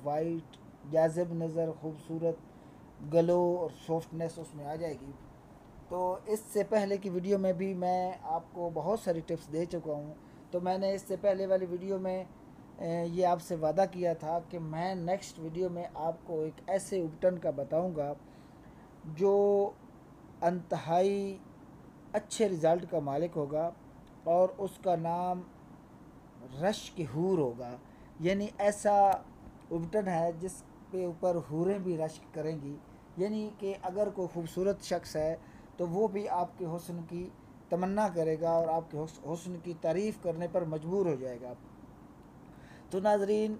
White जाज़िब नज़र खूबसूरत glow और सॉफ्टनेस उसमें आ जाएगी। तो इससे पहले की वीडियो में भी मैं आपको बहुत सारी टिप्स दे चुका हूँ। तो मैंने इससे पहले वाली वीडियो में ये आपसे वादा किया था कि मैं नेक्स्ट वीडियो में आपको एक ऐसे उपटन का बताऊँगा जो अंतहाई अच्छे रिज़ल्ट का मालिक होगा और उसका नाम रश की हूर होगा। यानी ऐसा उपटन है जिस पे ऊपर हूरें भी रश करेंगी। यानी कि अगर कोई खूबसूरत शख्स है तो वो भी आपके हुस्न की तमन्ना करेगा और आपके हुस्न की तारीफ़ करने पर मजबूर हो जाएगा। तो नाजरीन,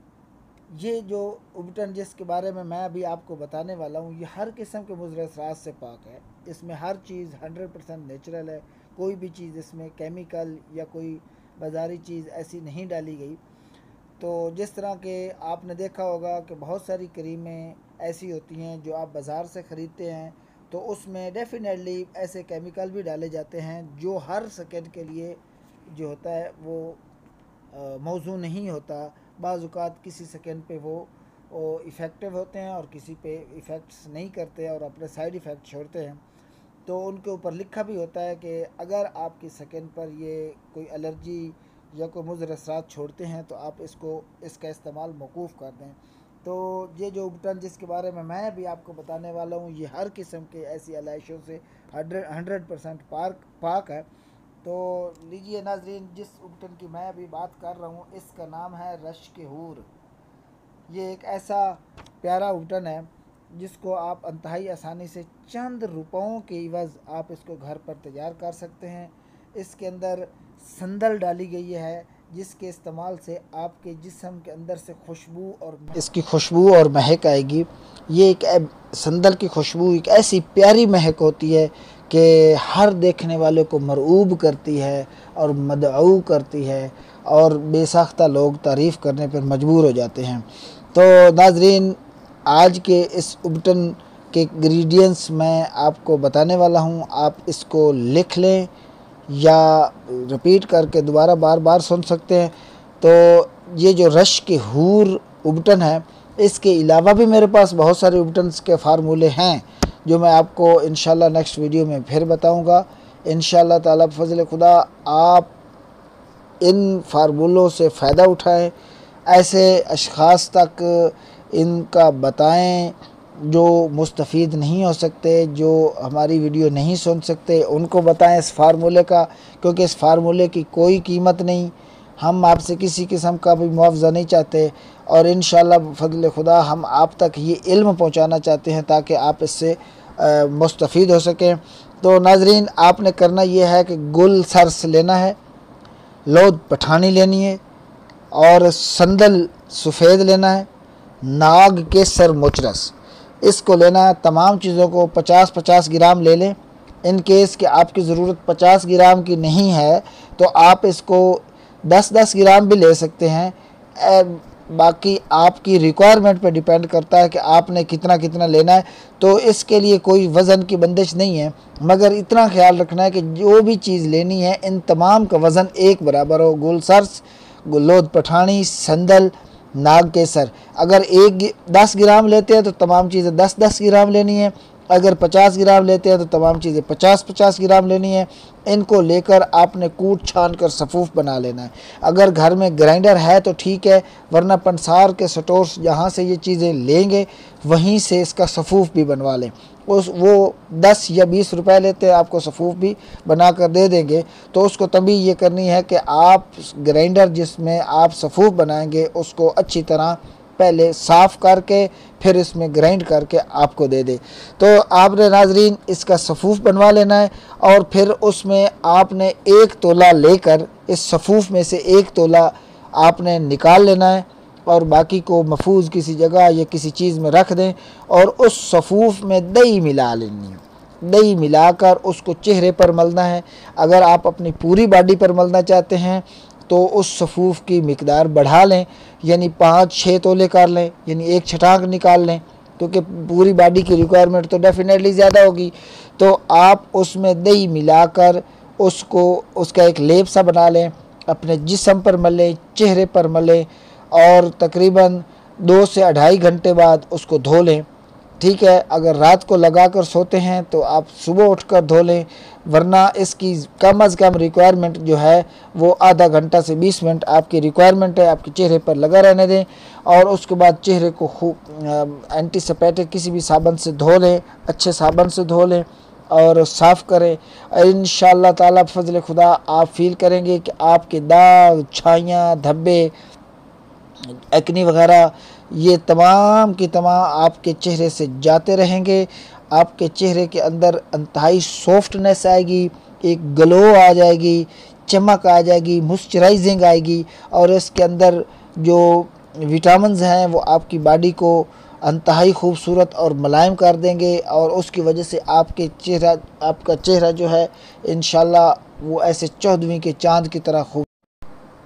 ये जो उपटन जिसके बारे में मैं अभी आपको बताने वाला हूँ, ये हर किस्म के मुज़र असरात से पाक है। इसमें हर चीज़ 100% नेचुरल है। कोई भी चीज़ इसमें केमिकल या कोई बाज़ारी चीज़ ऐसी नहीं डाली गई। तो जिस तरह के आपने देखा होगा कि बहुत सारी क्रीमें ऐसी होती हैं जो आप बाज़ार से ख़रीदते हैं, तो उसमें डेफिनेटली ऐसे केमिकल भी डाले जाते हैं जो हर सेकंड के लिए जो होता है वो मौजू नहीं होता। बाज़ औक़ात किसी सेकंड पे वो इफ़ेक्टिव होते हैं और किसी पे इफ़ेक्ट्स नहीं करते और अपने साइड इफ़ेक्ट छोड़ते हैं। तो उनके ऊपर लिखा भी होता है कि अगर आपकी सेकंड पर ये कोई एलर्जी या कोई मुज़र असरात छोड़ते हैं तो आप इसका इस्तेमाल मौकूफ़ कर दें। तो ये जो उपटन जिसके बारे में मैं भी आपको बताने वाला हूँ, ये हर किस्म के ऐसी आलाइशों से 100% पाक है। तो लीजिए नाजरीन, जिस उपटन की मैं अभी बात कर रहा हूँ इसका नाम है रश के हूर। ये एक ऐसा प्यारा उपटन है जिसको आप अंतहाई आसानी से चंद रुपयों के इवज़ आप इसको घर पर तैयार कर सकते हैं। इसके अंदर संदल डाली गई है जिसके इस्तेमाल से आपके जिस्म के अंदर से इसकी खुशबू और महक आएगी। ये एक संदल की खुशबू एक ऐसी प्यारी महक होती है कि हर देखने वाले को मरऊब करती है और मदऊ करती है और बेसाख्ता लोग तारीफ़ करने पर मजबूर हो जाते हैं। तो नाजरीन, आज के इस उपटन के इंग्रेडिएंट्स मैं आपको बताने वाला हूँ। आप इसको लिख लें या रिपीट करके दोबारा बार बार सुन सकते हैं। तो ये जो रश की हूर उपटन है, इसके अलावा भी मेरे पास बहुत सारे उपटन्स के फार्मूले हैं जो मैं आपको इंशाल्लाह नेक्स्ट वीडियो में फिर बताऊंगा। इंशाल्लाह ताला फजल खुदा आप इन फार्मूलों से फ़ायदा उठाएं, ऐसे अशख़ास तक इनका बताएं जो मुस्तफ़ीद नहीं हो सकते, जो हमारी वीडियो नहीं सुन सकते, उनको बताएं इस फार्मूले का, क्योंकि इस फार्मूले की कोई कीमत नहीं। हम आपसे किसी किस्म का भी मुआवजा नहीं चाहते और इंशाल्लाह फजल खुदा हम आप तक ये इल्म पहुँचाना चाहते हैं ताकि आप इससे मुस्तफ़ीद हो सकें। तो नाजरीन, आपने करना ये है कि गुल सरस लेना है, लोद पठानी लेनी है और संदल सफ़ेद लेना है, नाग केसर मोचरस इसको लेना है। तमाम चीज़ों को 50-50 ग्राम ले लें। इन केस कि आपकी ज़रूरत 50 ग्राम की नहीं है तो आप इसको 10-10 ग्राम भी ले सकते हैं। बाकी आपकी रिक्वायरमेंट पर डिपेंड करता है कि आपने कितना कितना लेना है। तो इसके लिए कोई वज़न की बंदिश नहीं है, मगर इतना ख्याल रखना है कि जो भी चीज़ लेनी है इन तमाम का वज़न एक बराबर हो। गुल सरस, लोद पठानी, संदल, नाग केसर। अगर 10 ग्राम लेते हैं तो तमाम चीज़ें 10-10 ग्राम लेनी है। अगर 50 ग्राम लेते हैं तो तमाम चीज़ें 50-50 ग्राम लेनी है। इनको लेकर आपने कूट छान कर सफ़ूफ बना लेना है। अगर घर में ग्राइंडर है तो ठीक है, वरना पंसार के स्टोर्स जहाँ से ये चीज़ें लेंगे वहीं से इसका सफ़ूफ भी बनवा लें। वो 10 या 20 रुपए लेते हैं, आपको सफ़ूफ भी बना कर दे देंगे। तो उसको तभी ये करनी है कि आप ग्राइंडर जिसमें आप सफ़ूफ बनाएंगे उसको अच्छी तरह पहले साफ़ करके फिर इसमें ग्राइंड करके आपको दे दे। तो आपने नाजरीन इसका सफ़ूफ बनवा लेना है और फिर उसमें आपने 1 तोला लेकर इस सफ़ूफ में से 1 तोला आपने निकाल लेना है और बाकी को महफूज किसी जगह या किसी चीज़ में रख दें और उस सफ़ूफ में दही मिला लेनी है। दही मिलाकर उसको चेहरे पर मलना है। अगर आप अपनी पूरी बॉडी पर मलना चाहते हैं तो उस सफ़ूफ की मिकदार बढ़ा लें, यानी 5-6 तोले कर लें, यानी 1 छटाक निकाल लें, क्योंकि पूरी बॉडी की रिक्वायरमेंट तो डेफिनेटली ज़्यादा होगी। तो आप उसमें दही मिलाकर उसको उसका एक लेप सा बना लें, अपने जिस्म पर मलें, चेहरे पर मलें और तकरीबन 2 से 2.5 घंटे बाद उसको धो लें। ठीक है, अगर रात को लगा कर सोते हैं तो आप सुबह उठकर धो लें, वरना इसकी कम अज़ कम रिक्वायरमेंट जो है वो आधा घंटा से 20 मिनट आपकी रिक्वायरमेंट है, आपके चेहरे पर लगा रहने दें। और उसके बाद चेहरे को खूब एंटीसेप्टिक किसी भी साबुन से धो लें, अच्छे साबुन से धो लें और साफ़ करें। इंशाअल्लाह ताला फजल खुदा आप फील करेंगे कि आपके दाग, छाइयाँ, धब्बे, एक्नी वगैरह ये तमाम की तमाम आपके चेहरे से जाते रहेंगे। आपके चेहरे के अंदर इंतहाई सॉफ्टनेस आएगी, एक ग्लो आ जाएगी, चमक आ जाएगी, मॉइस्चराइजिंग आएगी और इसके अंदर जो विटामिन्स हैं वो आपकी बॉडी को इंतहाई खूबसूरत और मुलायम कर देंगे और उसकी वजह से आपका चेहरा जो है इंशाल्लाह वो ऐसे 14वीं के चाँद की तरह खूब।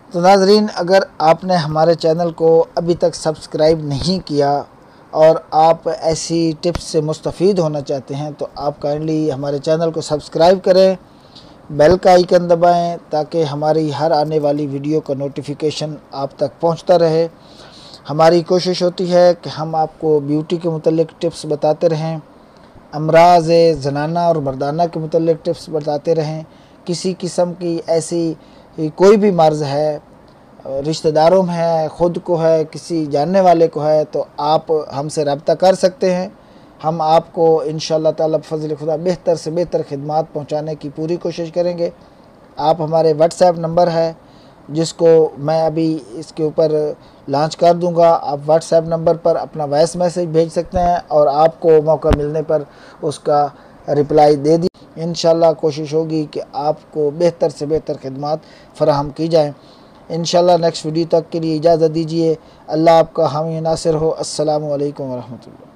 तो नाज़रीन, अगर आपने हमारे चैनल को अभी तक सब्सक्राइब नहीं किया और आप ऐसी टिप्स से मुस्तफ़ीद होना चाहते हैं तो आप काइंडली हमारे चैनल को सब्सक्राइब करें, बेल का आइकन दबाएं ताकि हमारी हर आने वाली वीडियो का नोटिफिकेशन आप तक पहुंचता रहे। हमारी कोशिश होती है कि हम आपको ब्यूटी के मुतल्लिक़ टिप्स बताते रहें, अमराज़ ज़नाना और मर्दाना के मुतल्लिक़ टिप्स बताते रहें। किसी किस्म की ऐसी कोई भी मर्ज़ है, रिश्तेदारों में है, ख़ुद को है, किसी जानने वाले को है, तो आप हमसे रब्ता कर सकते हैं। हम आपको इंशाअल्लाह ताला फज़ल खुदा बेहतर से बेहतर खिदमात पहुँचाने की पूरी कोशिश करेंगे। आप हमारे व्हाट्सएप नंबर है जिसको मैं अभी इसके ऊपर लॉन्च कर दूंगा, आप व्हाट्सएप नंबर पर अपना वॉइस मैसेज भेज सकते हैं और आपको मौका मिलने पर उसका रिप्लाई दे दी। इंशाअल्लाह कोशिश होगी कि आपको बेहतर से बेहतर खिदमात फ़राहम की जाएँ। इंशाअल्लाह नेक्स्ट वीडियो तक के लिए इजाज़त दीजिए। अल्लाह आपका हामी नासिर हो। अस्सलामु अलैकुम व रहमतुल्लाह।